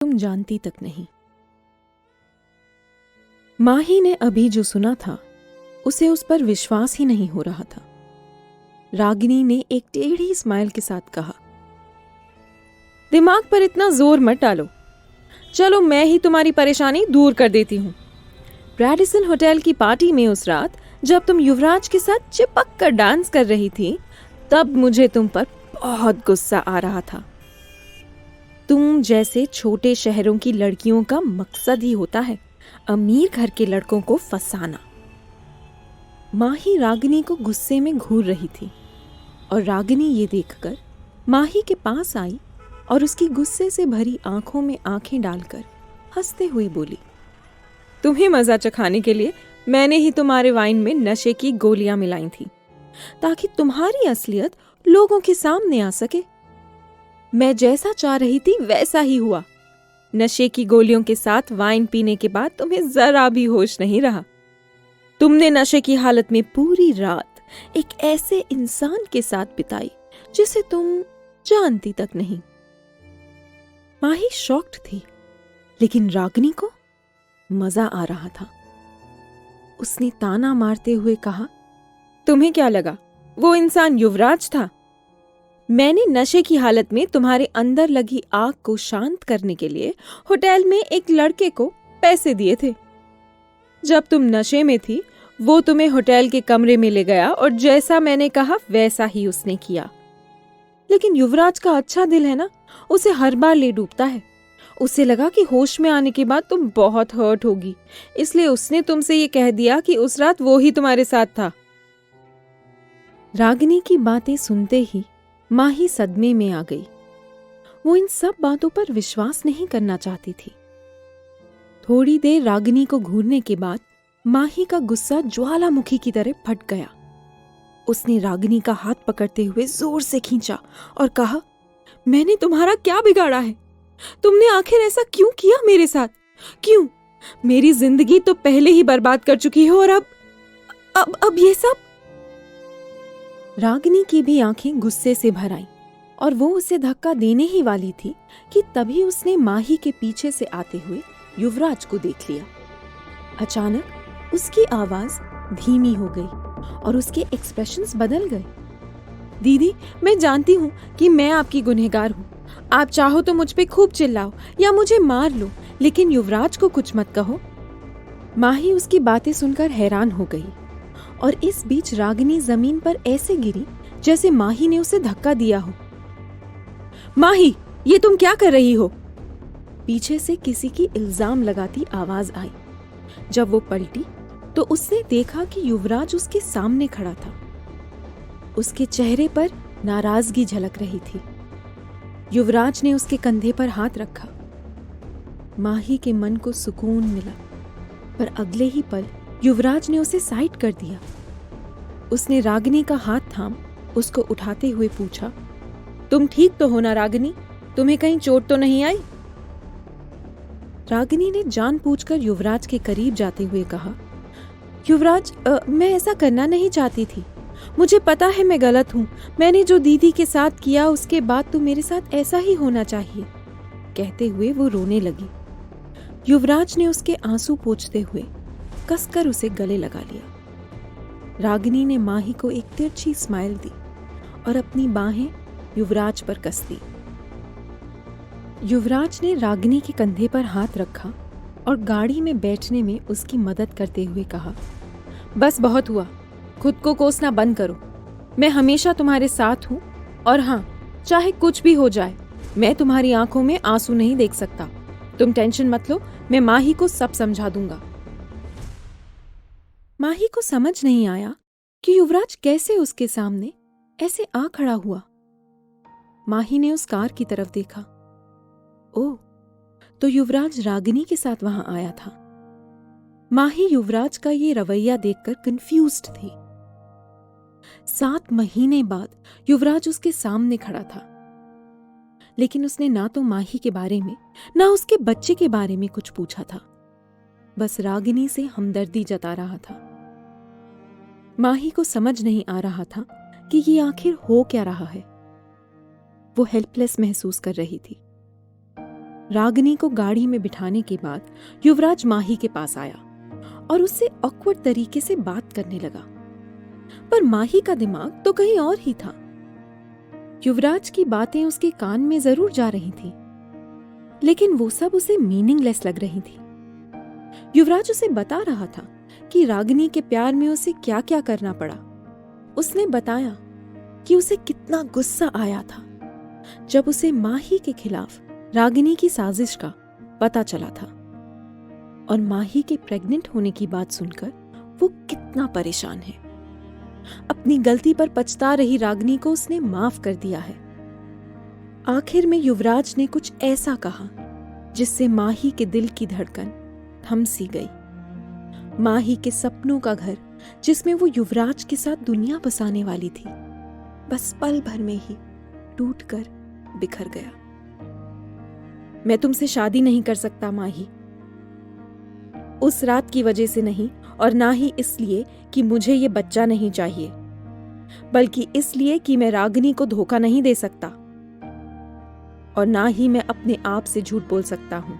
तुम जानती तक नहीं। माही ने अभी जो सुना था उसे उस पर विश्वास ही नहीं हो रहा था। रागिनी ने एक टेढ़ी स्माइल के साथ कहा, दिमाग पर इतना जोर मत डालो, चलो मैं ही तुम्हारी परेशानी दूर कर देती हूँ। रैडिसन होटल की पार्टी में उस रात जब तुम युवराज के साथ चिपक कर डांस कर रही थी, तब मुझे तुम पर बहुत गुस्सा आ रहा था। तुम जैसे छोटे शहरों की लड़कियों का मकसद ही होता है अमीर घर के लड़कों को फंसाना। माही रागिनी को गुस्से में घूर रही थी और रागिनी ये देखकर माही के पास आई और उसकी गुस्से से भरी आंखों में आंखें डालकर हंसते हुए बोली, तुम्हें मजा चखाने के लिए मैंने ही तुम्हारे वाइन में नशे की गोलियां मिलाई थी ताकि तुम्हारी असलियत लोगों के सामने आ सके। मैं जैसा चाह रही थी वैसा ही हुआ। नशे की गोलियों के साथ वाइन पीने के बाद तुम्हें जरा भी होश नहीं रहा। तुमने नशे की हालत में पूरी रात एक ऐसे इंसान के साथ बिताई जिसे तुम जानती तक नहीं। माही शॉक्ड थी, लेकिन रागिनी को मजा आ रहा था। उसने ताना मारते हुए कहा, तुम्हें क्या लगा वो इंसान युवराज था? मैंने नशे की हालत में तुम्हारे अंदर लगी आग को शांत करने के लिए होटल में एक लड़के को पैसे दिए थे। जब तुम नशे में थी वो तुम्हें होटल के कमरे में ले गया और जैसा मैंने कहा वैसा ही उसने किया। लेकिन युवराज का अच्छा दिल है ना, उसे हर बार ले डूबता है। उसे लगा कि होश में आने के बाद तुम बहुत हर्ट होगी, इसलिए उसने तुमसे ये कह दिया कि उस रात वो ही तुम्हारे साथ था। रागिनी की बातें सुनते ही माही सदमे में आ गई। वो इन सब बातों पर विश्वास नहीं करना चाहती थी। थोड़ी देर रागिनी को घूरने के बाद माही का गुस्सा ज्वालामुखी की तरह फट गया। उसने रागिनी का हाथ पकड़ते हुए जोर से खींचा और कहा, मैंने तुम्हारा क्या बिगाड़ा है? तुमने आखिर ऐसा क्यों किया मेरे साथ? क्यों? मेरी जिंदगी तो पहले ही बर्बाद कर चुकी हो और अब ये सब। रागिनी की भी आंखें गुस्से से भर आईं और वो उसे धक्का देने ही वाली थी कि तभी उसने माही के पीछे से आते हुए युवराज को देख लिया। अचानक उसकी आवाज धीमी हो गई और उसके एक्सप्रेशंस बदल गए। दीदी, मैं जानती हूँ कि मैं आपकी गुनहगार हूँ। आप चाहो तो मुझ पे खूब चिल्लाओ या मुझे मार लो, लेकिन युवराज को कुछ मत कहो। माही उसकी बातें सुनकर हैरान हो गई और इस बीच रागिनी जमीन पर ऐसे गिरी जैसे माही ने उसे धक्का दिया हो। माही, ये तुम क्या कर रही हो? पीछे से किसी की इल्जाम लगाती आवाज आई। जब वो पलटी तो उसने देखा कि युवराज उसके सामने खड़ा था। उसके चेहरे पर नाराजगी झलक रही थी। युवराज ने उसके कंधे पर हाथ रखा। माही के मन को सुकून मिला, पर अगले ही पल युवराज ने उसे साइड कर दिया। उसने रागिनी का हाथ थाम उसको उठाते हुए पूछा, तुम ठीक तो हो ना रागिनी? तुम्हें कहीं चोट तो नहीं आई? रागिनी ने जानबूझकर युवराज के करीब जाते हुए कहा, युवराज, मैं ऐसा करना नहीं चाहती थी। मुझे पता है मैं गलत हूँ। मैंने जो दीदी के साथ किया उसके बाद तो मेरे साथ ऐसा ही होना चाहिए। कहते हुए वो रोने लगी। युवराज ने उसके आंसू पोंछते हुए कसकर उसे गले लगा लिया। रागिनी ने माही को एक तिरछी स्माइल दी और अपनी बाहें युवराज पर कस दी। युवराज ने रागिनी के कंधे पर हाथ रखा और गाड़ी में बैठने में उसकी मदद करते हुए कहा, बस बहुत हुआ, खुद को कोसना बंद करो। मैं हमेशा तुम्हारे साथ हूं और हाँ, चाहे कुछ भी हो जाए, मैं तुम्हारी आंखों में आंसू नहीं देख सकता। तुम टेंशन मत लो, मैं माही को सब समझा दूंगा। माही को समझ नहीं आया कि युवराज कैसे उसके सामने ऐसे आ खड़ा हुआ। माही ने उस कार की तरफ देखा। ओह, तो युवराज रागिनी के साथ वहां आया था। माही युवराज का ये रवैया देखकर कंफ्यूज्ड थी। 7 महीने बाद युवराज उसके सामने खड़ा था, लेकिन उसने ना तो माही के बारे में ना उसके बच्चे के बारे में कुछ पूछा था। बस रागिनी से हमदर्दी जता रहा था। माही को समझ नहीं आ रहा था कि ये आखिर हो क्या रहा है। वो हेल्पलेस महसूस कर रही थी। रागिनी को गाड़ी में बिठाने के बाद युवराज माही के पास आया और उससे ऑकवर्ड तरीके से बात करने लगा, पर माही का दिमाग तो कहीं और ही था। युवराज की बातें उसके कान में जरूर जा रही थी, लेकिन वो सब उसे मीनिंगलेस लग रही थी। युवराज उसे बता रहा था कि रागिनी के प्यार में उसे क्या क्या करना पड़ा। उसने बताया कि उसे कितना गुस्सा आया था जब उसे माही के खिलाफ रागिनी की साजिश का पता चला था, और माही के प्रेग्नेंट होने की बात सुनकर वो कितना परेशान है। अपनी गलती पर पछता रही रागिनी को उसने माफ कर दिया है। आखिर में युवराज ने कुछ ऐसा कहा जिससे माही के दिल की धड़कन थम सी गई। माही के सपनों का घर, जिसमें वो युवराज के साथ दुनिया बसाने वाली थी, बस पल भर में ही टूटकर बिखर गया। मैं तुमसे शादी नहीं कर सकता माही, उस रात की वजह से नहीं, और ना ही इसलिए कि मुझे ये बच्चा नहीं चाहिए, बल्कि इसलिए कि मैं रागिनी को धोखा नहीं दे सकता, और ना ही मैं अपने आप से झूठ बोल सकता हूं।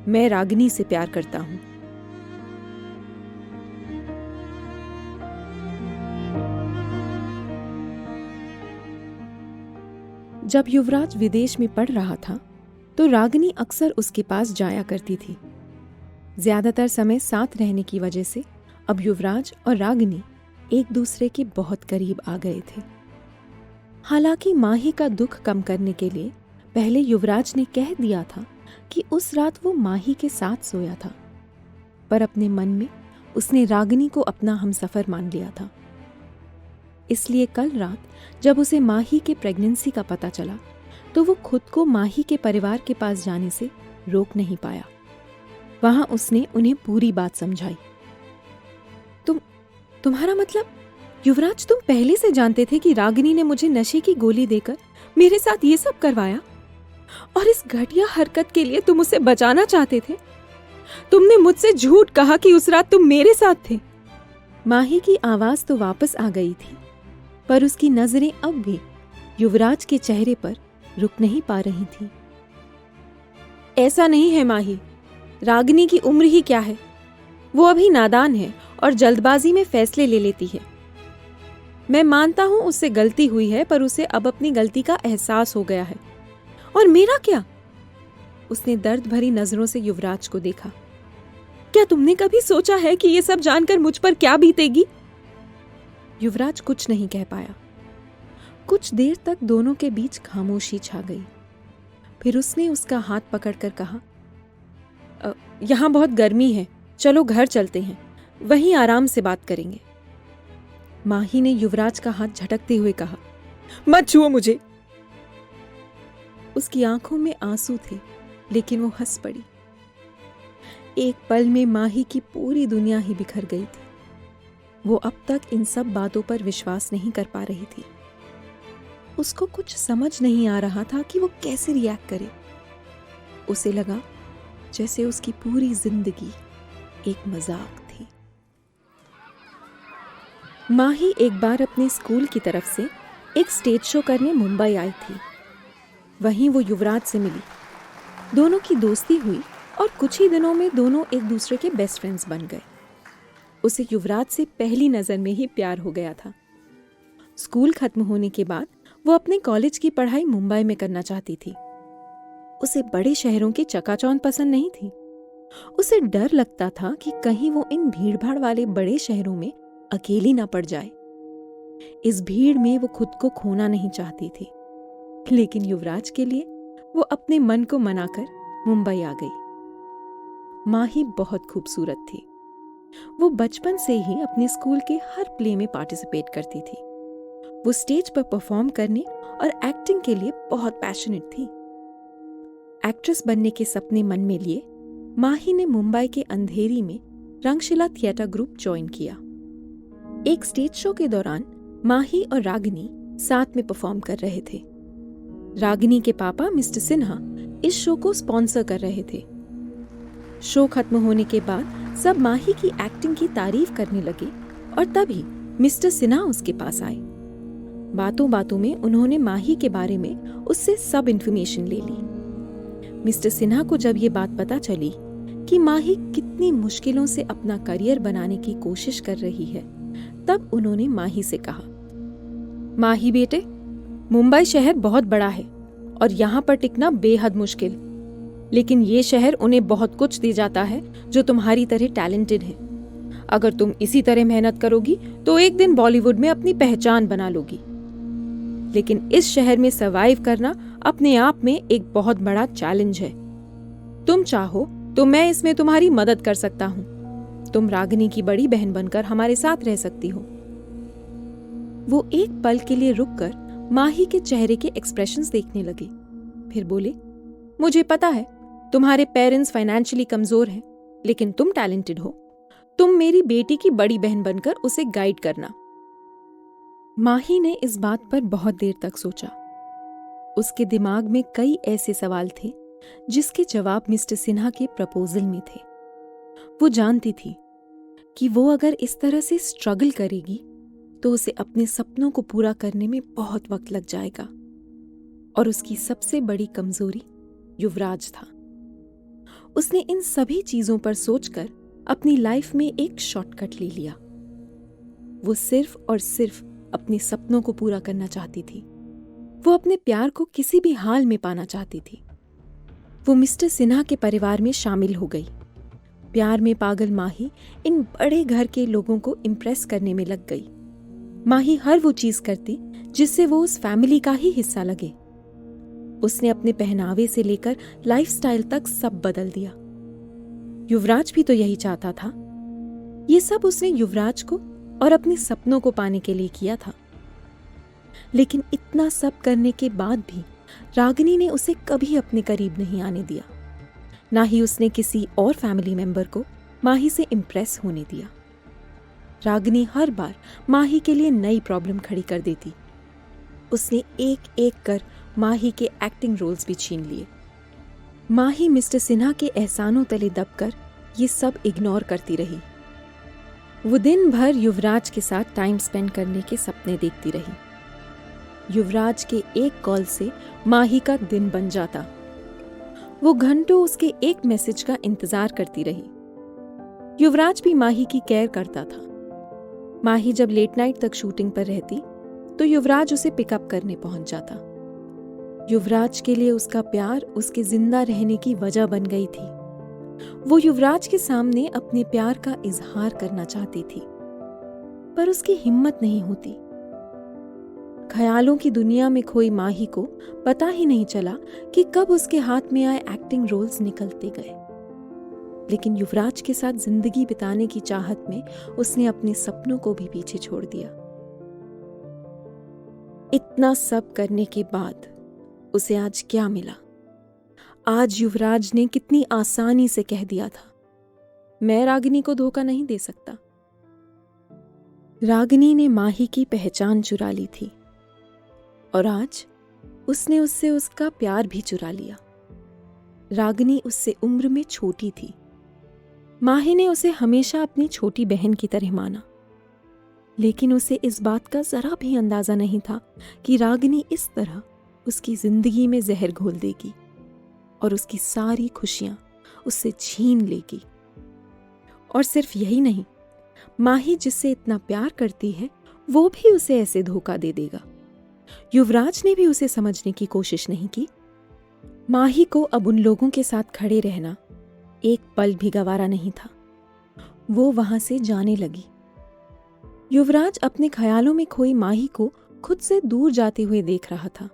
मैं रागिनी से प्यार करता हूं। जब युवराज विदेश में पढ़ रहा था तो रागिनी अक्सर उसके पास जाया करती थी। ज्यादातर समय साथ रहने की वजह से अब युवराज और रागिनी एक दूसरे के बहुत करीब आ गए थे। हालांकि माही का दुख कम करने के लिए पहले युवराज ने कह दिया था कि उस रात वो माही के साथ सोया था, पर अपने मन में उसने रागिनी को अपना हमसफर मान लिया था। इसलिए कल रात जब उसे माही के प्रेगनेंसी का पता चला तो वो खुद को माही के परिवार के पास जाने से रोक नहीं पाया। वहां उसने उन्हें पूरी बात समझाई। तुम्हारा मतलब युवराज, तुम पहले से जानते थे कि रागिनी ने मुझे नशे की गोली देकर मेरे साथ ये सब करवाया, और इस घटिया हरकत के लिए तुम उसे बचाना चाहते थे? तुमने मुझसे झूठ कहा कि उस रात तुम मेरे साथ थे। माही की आवाज तो वापस आ गई थी, पर उसकी नजरें अब भी युवराज के चेहरे पर रुक नहीं पा रही थी। ऐसा नहीं है माही, रागिनी की उम्र ही क्या है, वो अभी नादान है और जल्दबाजी में फैसले ले लेती है। मैं मानता हूं उससे गलती हुई है, पर उसे अब अपनी गलती का एहसास हो गया है। और मेरा क्या? उसने दर्द भरी नजरों से युवराज को देखा। क्या तुमने कभी सोचा है कि ये सब जानकर मुझ पर क्या बीतेगी? युवराज कुछ नहीं कह पाया। कुछ देर तक दोनों के बीच खामोशी छा गई। फिर उसने उसका हाथ पकड़कर कहा, यहां बहुत गर्मी है, चलो घर चलते हैं, वहीं आराम से बात करेंगे। माही ने युवराज का हाथ झटकते हुए कहा, मत छुओ मुझे। उसकी आंखों में आंसू थे, लेकिन वो हंस पड़ी। एक पल में माही की पूरी दुनिया ही बिखर गई थी। वो अब तक इन सब बातों पर विश्वास नहीं कर पा रही थी। उसको कुछ समझ नहीं आ रहा था कि वो कैसे रिएक्ट करे। उसे लगा जैसे उसकी पूरी जिंदगी एक मजाक थी। माही एक बार अपने स्कूल की तरफ से एक स्टेज शो करने मुंबई आई थी। वहीं वो युवराज से मिली। दोनों की दोस्ती हुई और कुछ ही दिनों में दोनों एक दूसरे के बेस्ट फ्रेंड्स बन गए। उसे युवराज से पहली नजर में ही प्यार हो गया था। स्कूल खत्म होने के बाद वो अपने कॉलेज की पढ़ाई मुंबई में करना चाहती थी। उसे बड़े शहरों की चकाचौंध पसंद नहीं थी। उसे डर लगता था कि कहीं वो इन भीड़भाड़ वाले बड़े शहरों में अकेली ना पड़ जाए। इस भीड़ में वो खुद को खोना नहीं चाहती थी, लेकिन युवराज के लिए वो अपने मन को मनाकर मुंबई आ गई। माही बहुत खूबसूरत थी। वो बचपन से ही अपने स्कूल के हर प्ले में पार्टिसिपेट करती थी। वो स्टेज पर परफॉर्म करने और एक्टिंग के लिए बहुत पैशनेट थी। एक्ट्रेस बनने के सपने मन में लिए माही ने मुंबई के अंधेरी में रंगशिला थिएटर ग्रुप ज्वाइन किया। एक स्टेज शो के दौरान माही और रागिनी साथ में परफॉर्म कर रहे थे। रागिनी के पापा मिस्टर सिन्हा इस शो को स्पॉन्सर कर रहे थे। शो खत्म होने के बाद सब माही की एक्टिंग की तारीफ करने लगे और तभी मिस्टर सिन्हा उसके पास आए। बातों बातों में उन्होंने माही के बारे में उससे सब इंफॉर्मेशन ले ली। मिस्टर सिन्हा को जब ये बात पता चली कि माही कितनी मुश्किलों से अपना करियर बनाने की कोशिश कर रही है, तब उन्होंने माही से कहा, माही बेटे, मुंबई शहर बहुत बड़ा है और यहाँ पर टिकना बेहद मुश्किल, लेकिन ये शहर उन्हें बहुत कुछ दे जाता है जो तुम्हारी तरह टैलेंटेड है। अगर तुम इसी तरह मेहनत करोगी तो एक दिन बॉलीवुड में अपनी पहचान बना लोगी। लेकिन इस शहर में सर्वाइव करना अपने आप में एक बहुत बड़ा चैलेंज है। तुम चाहो तो मैं इसमें तुम्हारी मदद कर सकता हूं। तुम रागिनी की बड़ी बहन बनकर हमारे साथ रह सकती हो। वो एक पल के लिए रुककर माही के चेहरे के एक्सप्रेशंस देखने लगे, फिर बोले, मुझे पता है तुम्हारे पेरेंट्स फाइनेंशियली कमजोर हैं, लेकिन तुम टैलेंटेड हो। तुम मेरी बेटी की बड़ी बहन बनकर उसे गाइड करना। माही ने इस बात पर बहुत देर तक सोचा। उसके दिमाग में कई ऐसे सवाल थे जिसके जवाब मिस्टर सिन्हा के प्रपोजल में थे। वो जानती थी कि वो अगर इस तरह से स्ट्रगल करेगी तो उसे अपने सपनों को पूरा करने में बहुत वक्त लग जाएगा, और उसकी सबसे बड़ी कमजोरी युवराज था। उसने इन सभी चीजों पर सोचकर अपनी लाइफ में एक शॉर्टकट ले लिया। वो सिर्फ और सिर्फ अपने सपनों को पूरा करना चाहती थी। वो अपने प्यार को किसी भी हाल में पाना चाहती थी। वो मिस्टर सिन्हा के परिवार में शामिल हो गई। प्यार में पागल माही इन बड़े घर के लोगों को इम्प्रेस करने में लग गई। माही हर वो चीज करती जिससे वो उस फैमिली का ही हिस्सा लगे। उसने अपने पहनावे से लेकर लाइफस्टाइल तक सब बदल दिया। युवराज भी तो यही चाहता था। ये सब उसने युवराज को और अपने सपनों को पाने के लिए किया था। लेकिन इतना सब करने के बाद भी रागिनी ने उसे कभी अपने करीब नहीं आने दिया। ना ही उसने किसी और फैमिली मेंबर को माही से इम्प्रेस होने दिया। रागिनी हर बार माही के लिए नई प्रॉब्लम खड़ी कर देती। उसने एक एक कर माही के एक्टिंग रोल्स भी छीन लिए। माही मिस्टर सिन्हा के एहसानों तले दबकर ये सब इग्नोर करती रही। वो दिन भर युवराज के साथ टाइम स्पेंड करने के सपने देखती रही। युवराज के एक कॉल से माही का दिन बन जाता। वो घंटों उसके एक मैसेज का इंतजार करती रही। युवराज भी माही की केयर करता था। माही जब लेट नाइट तक शूटिंग पर रहती तो युवराज उसे पिकअप करने पहुंच जाता। युवराज के लिए उसका प्यार उसके जिंदा रहने की वजह बन गई थी। वो युवराज के सामने अपने प्यार का इजहार करना चाहती थी, पर उसकी हिम्मत नहीं होती। ख्यालों की दुनिया में खोई माही को पता ही नहीं चला कि कब उसके हाथ में आए एक्टिंग रोल्स निकलते गए। लेकिन युवराज के साथ जिंदगी बिताने की चाहत में उसने अपने सपनों को भी पीछे छोड़ दिया। इतना सब करने के बाद उसे आज क्या मिला? आज युवराज ने कितनी आसानी से कह दिया था, मैं रागिनी को धोखा नहीं दे सकता। रागिनी ने माही की पहचान चुरा ली थी और आज उसने उससे उसका प्यार भी चुरा लिया। रागिनी उससे उम्र में छोटी थी। माही ने उसे हमेशा अपनी छोटी बहन की तरह माना, लेकिन उसे इस बात का जरा भी अंदाजा नहीं था कि रागिनी इस तरह उसकी जिंदगी में जहर घोल देगी और उसकी सारी खुशियां उससे छीन लेगी। और सिर्फ यही नहीं, माही जिससे इतना प्यार करती है वो भी उसे ऐसे धोखा दे देगा। युवराज ने भी उसे समझने की कोशिश नहीं की। माही को अब उन लोगों के साथ खड़े रहना एक पल भी गवारा नहीं था। वो वहां से जाने लगी। युवराज अपने ख्यालों में खोई माही को खुद से दूर जाते हुए देख रहा था।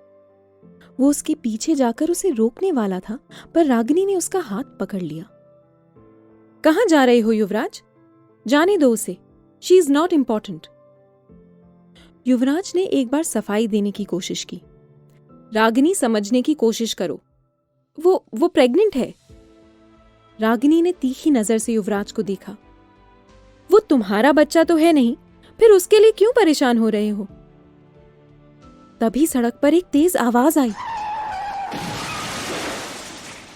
वो उसके पीछे जाकर उसे रोकने वाला था, पर रागिनी ने उसका हाथ पकड़ लिया। कहां जा रहे हो युवराज? जाने दो उसे, शी इज नॉट इंपॉर्टेंट। युवराज ने एक बार सफाई देने की कोशिश की। रागिनी, समझने की कोशिश करो, वो प्रेग्नेंट है। रागिनी ने तीखी नजर से युवराज को देखा। वो तुम्हारा बच्चा तो है नहीं, फिर उसके लिए क्यों परेशान हो रहे हो? तभी सड़क पर एक तेज आवाज आई।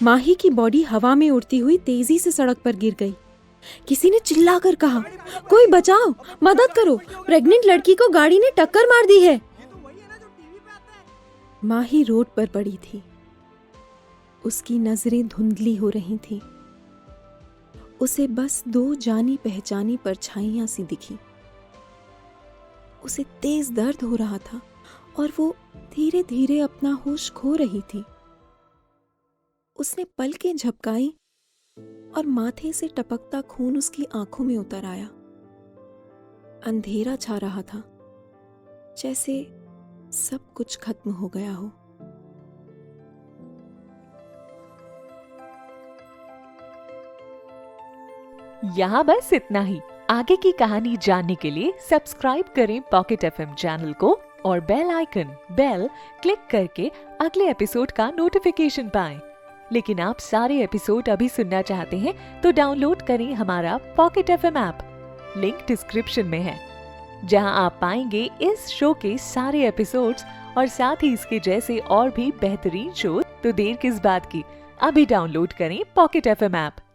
माही की बॉडी हवा में उड़ती हुई तेजी से सड़क पर गिर गई। किसी ने चिल्लाकर कहा, कोई बचाओ, मदद करो, प्रेग्नेंट लड़की को गाड़ी ने टक्कर मार दी है। माही रोड पर पड़ी थी। उसकी नजरें धुंधली हो रही थीं। उसे बस 2 जानी पहचानी परछाइयां सी दिखी। उसे तेज दर्द हो रहा था और वो धीरे धीरे अपना होश खो रही थी। उसने पलकें झपकाई और माथे से टपकता खून उसकी आंखों में उतर आया। अंधेरा छा रहा था, जैसे सब कुछ खत्म हो गया हो। यहाँ बस इतना ही। आगे की कहानी जानने के लिए सब्सक्राइब करें पॉकेट एफएम चैनल को और बेल क्लिक करके अगले एपिसोड का नोटिफिकेशन पाएं। लेकिन आप सारे एपिसोड अभी सुनना चाहते हैं तो डाउनलोड करें हमारा pocket FM app. Link description में है, जहां आप पाएंगे इस शो के सारे एपिसोड्स और साथ ही इसके जैसे और भी बेहतरीन शो। तो देर किस बात की, अभी डाउनलोड करें पॉकेट एफएम ऐप।